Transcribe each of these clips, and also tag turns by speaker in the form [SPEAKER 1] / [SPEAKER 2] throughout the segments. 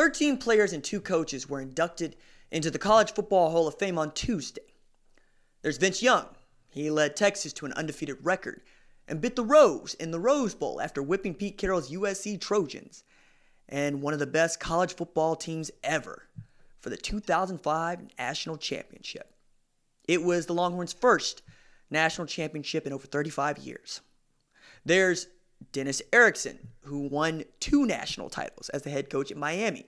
[SPEAKER 1] 13 players and 2 coaches were inducted into the College Football Hall of Fame on Tuesday. There's Vince Young. He led Texas to an undefeated record and bit the Rose in the Rose Bowl after whipping Pete Carroll's USC Trojans, and one of the best college football teams ever for the 2005 National Championship. It was the Longhorns' first national championship in over 35 years. There's Dennis Erickson, who won 2 national titles as the head coach at Miami.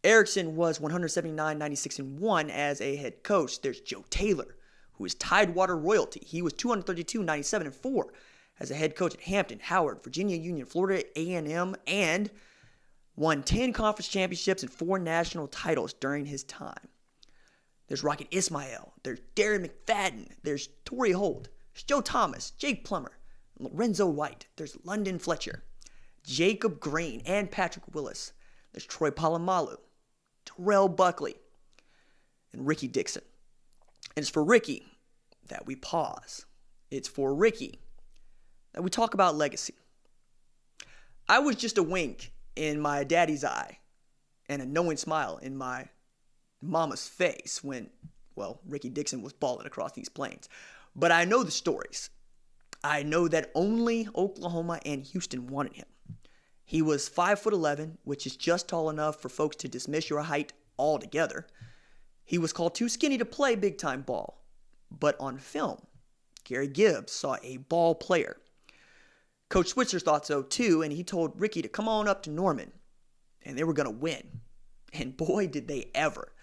[SPEAKER 1] Erickson was 179-96-1 as a head coach. There's Joe Taylor, who is Tidewater royalty. He was 232-97-4 as a head coach at Hampton, Howard, Virginia Union, Florida A&M, and won 10 conference championships and 4 national titles during his time. There's Rocket Ismail. There's Darren McFadden. There's Torry Holt. There's Joe Thomas, Jake Plummer, Lorenzo White. There's London Fletcher, Jacob Green, and Patrick Willis. There's Troy Polamalu, Terrell Buckley, and Rickey Dixon. And it's for Rickey that we pause. It's for Rickey that we talk about legacy. I was just a wink in my daddy's eye and a knowing smile in my mama's face when, Rickey Dixon was balling across these plains. But I know the stories. I know that only Oklahoma and Houston wanted him. He was 5'11", which is just tall enough for folks to dismiss your height altogether. He was called too skinny to play big-time ball. But on film, Gary Gibbs saw a ball player. Coach Switzer thought so too, and he told Rickey to come on up to Norman, and they were going to win. And boy, did they ever.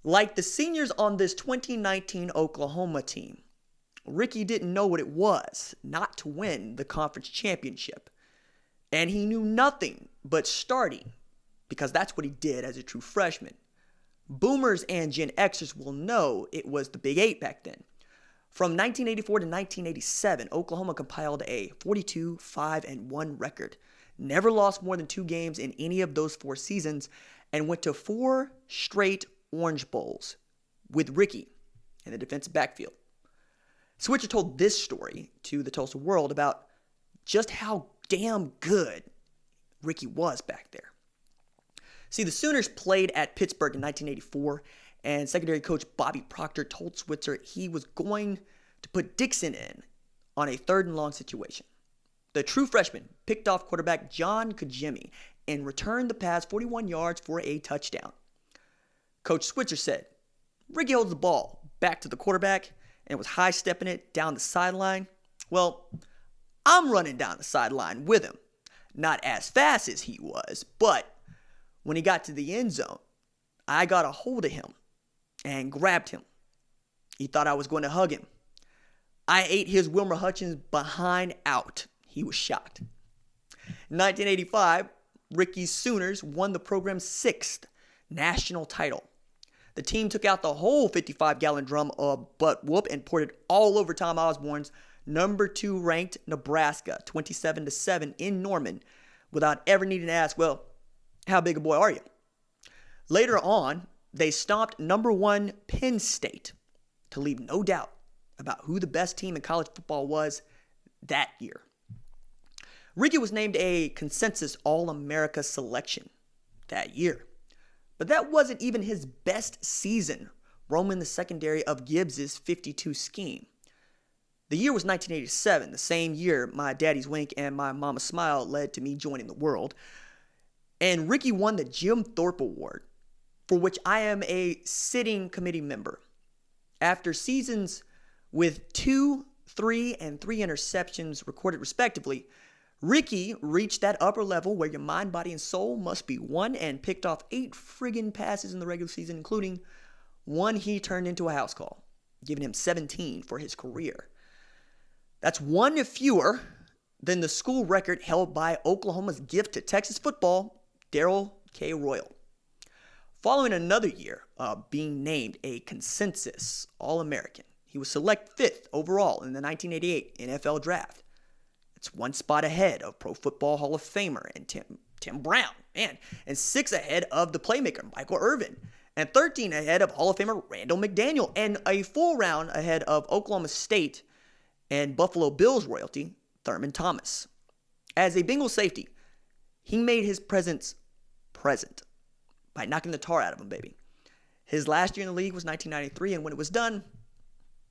[SPEAKER 1] Like the seniors on this 2019 Oklahoma team, Rickey didn't know what it was not to win the conference championship. And he knew nothing but starting, because that's what he did as a true freshman. Boomers and Gen Xers will know it was the Big 8 back then. From 1984 to 1987, Oklahoma compiled a 42-5-1 record, never lost more than 2 games in any of those 4 seasons, and went to 4 straight Orange Bowls with Rickey in the defensive backfield. Switzer told this story to the Tulsa World about just how damn good Rickey was back there. See, the Sooners played at Pittsburgh in 1984, and secondary coach Bobby Proctor told Switzer he was going to put Dixon in on a 3rd and long situation. The true freshman picked off quarterback John Kajemi and returned the pass 41 yards for a touchdown. Coach Switzer said, Rickey holds the ball back to the quarterback and was high-stepping it down the sideline. Well, I'm running down the sideline with him. Not as fast as he was, but when he got to the end zone, I got a hold of him and grabbed him. He thought I was going to hug him. I ate his Wilmer Hutchins behind out. He was shocked. In 1985, Rickey's Sooners won the program's 6th national title. The team took out the whole 55-gallon drum of butt whoop and poured it all over Tom Osborne's number 2 ranked Nebraska, 27-7 in Norman, without ever needing to ask, how big a boy are you? Later on, they stomped number 1 Penn State to leave no doubt about who the best team in college football was that year. Rickey was named a consensus All-America selection that year. But that wasn't even his best season, roaming the secondary of Gibbs' 52 scheme. The year was 1987, the same year my daddy's wink and my mama's smile led to me joining the world. And Rickey won the Jim Thorpe Award, for which I am a sitting committee member. After seasons with 2, 3, and 3 interceptions recorded respectively, Rickey reached that upper level where your mind, body, and soul must be one and picked off 8 friggin' passes in the regular season, including one he turned into a house call, giving him 17 for his career. That's 1 fewer than the school record held by Oklahoma's gift to Texas football, Darrell K. Royal. Following another year of being named a consensus All-American, he was selected 5th overall in the 1988 NFL Draft. It's 1 spot ahead of Pro Football Hall of Famer and Tim Brown, and 6 ahead of the playmaker Michael Irvin, and 13 ahead of Hall of Famer Randall McDaniel, and a full round ahead of Oklahoma State and Buffalo Bills royalty Thurman Thomas. As a Bengal safety, he made his presence present by knocking the tar out of him, baby. His last year in the league was 1993, and when it was done,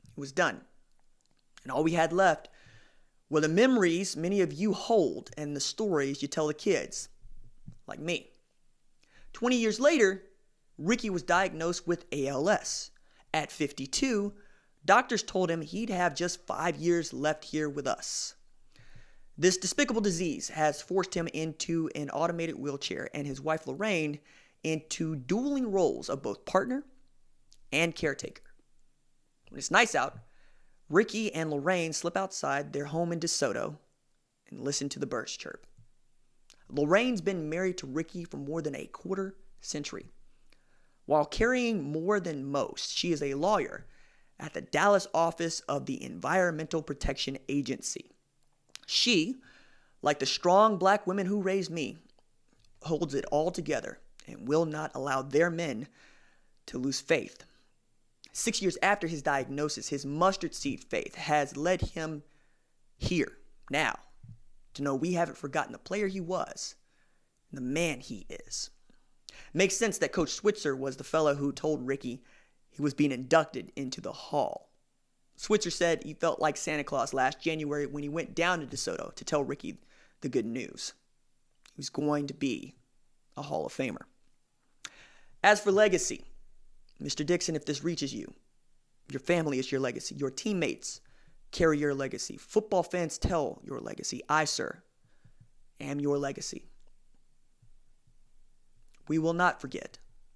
[SPEAKER 1] it was done. And all we had left were the memories many of you hold and the stories you tell the kids, like me. 20 years later, Rickey was diagnosed with ALS. At 52, doctors told him he'd have just 5 years left here with us. This despicable disease has forced him into an automated wheelchair and his wife Lorraine into dueling roles of both partner and caretaker. When it's nice out, Rickey and Lorraine slip outside their home in DeSoto and listen to the birds chirp. Lorraine's been married to Rickey for more than a quarter century. While carrying more than most, she is a lawyer at the Dallas office of the Environmental Protection Agency. She, like the strong black women who raised me, holds it all together and will not allow their men to lose faith. 6 years after his diagnosis, his mustard seed faith has led him here, now, to know we haven't forgotten the player he was and the man he is. Makes sense that Coach Switzer was the fellow who told Rickey he was being inducted into the Hall. Switzer said he felt like Santa Claus last January when he went down to DeSoto to tell Rickey the good news. He was going to be a Hall of Famer. As for legacy, Mr. Dixon, if this reaches you, your family is your legacy. Your teammates carry your legacy. Football fans tell your legacy. I, sir, am your legacy. We will not forget